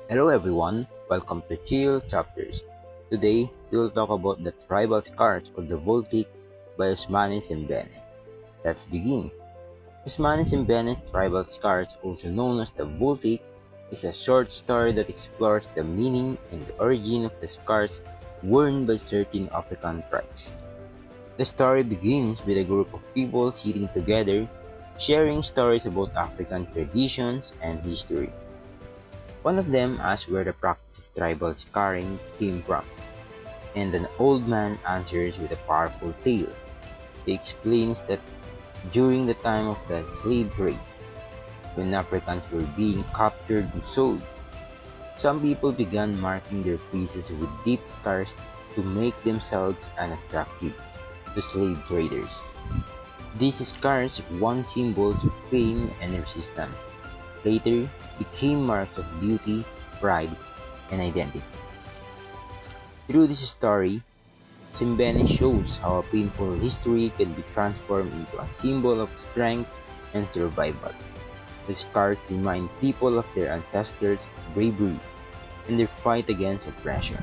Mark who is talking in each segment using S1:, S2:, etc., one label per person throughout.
S1: Hello everyone, welcome to Chill Chapters. Today, we will talk about the tribal scars of the Baltic by Ousmane Sembene. Let's begin. Ousmane Sembene's Tribal Scars, also known as the Baltic, is a short story that explores the meaning and the origin of the scars worn by certain African tribes. The story begins with a group of people sitting together, sharing stories about African traditions and history. One of them asks where the practice of tribal scarring came from, and an old man answers with a powerful tale. He explains that during the time of the slave trade, when Africans were being captured and sold, some people began marking their faces with deep scars to make themselves unattractive to slave traders. These scars, once symbols of pain and resistance, later became marks of beauty, pride, and identity. Through this story, Sembene shows how a painful history can be transformed into a symbol of strength and survival. The scars remind people of their ancestors' bravery and their fight against oppression.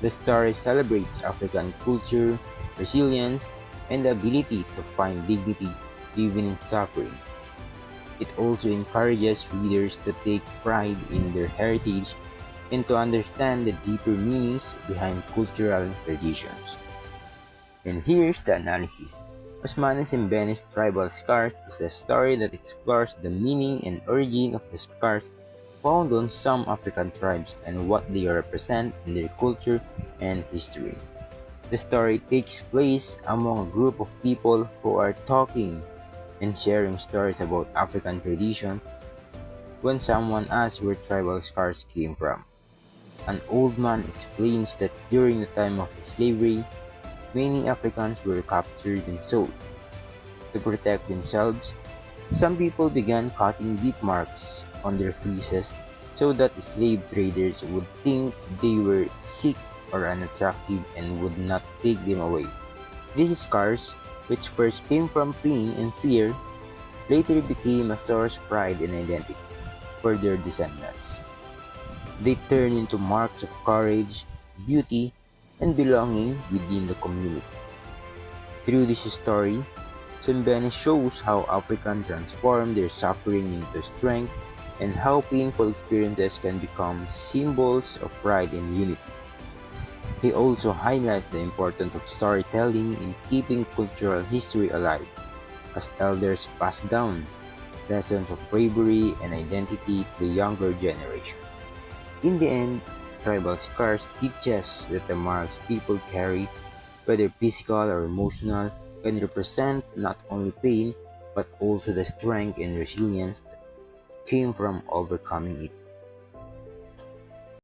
S1: The story celebrates African culture, resilience, and the ability to find dignity even in suffering. It also encourages readers to take pride in their heritage and to understand the deeper meanings behind cultural traditions. And here's the analysis. Ousmane Sembene's Tribal Scars is a story that explores the meaning and origin of the scars found on some African tribes and what they represent in their culture and history. The story takes place among a group of people who are talking and sharing stories about African tradition when someone asks where tribal scars came from. An old man explains that during the time of slavery, many Africans were captured and sold. To protect themselves, some people began cutting deep marks on their faces so that slave traders would think they were sick or unattractive and would not take them away. These scars, which first came from pain and fear, later became a source of pride and identity for their descendants. They turn into marks of courage, beauty, and belonging within the community. Through this story, Sembene shows how Africans transform their suffering into strength and how painful experiences can become symbols of pride and unity. He also highlights the importance of storytelling in keeping cultural history alive, as elders pass down lessons of bravery and identity to the younger generation. In the end, tribal scars teach us that the marks people carry, whether physical or emotional, can represent not only pain but also the strength and resilience that came from overcoming it.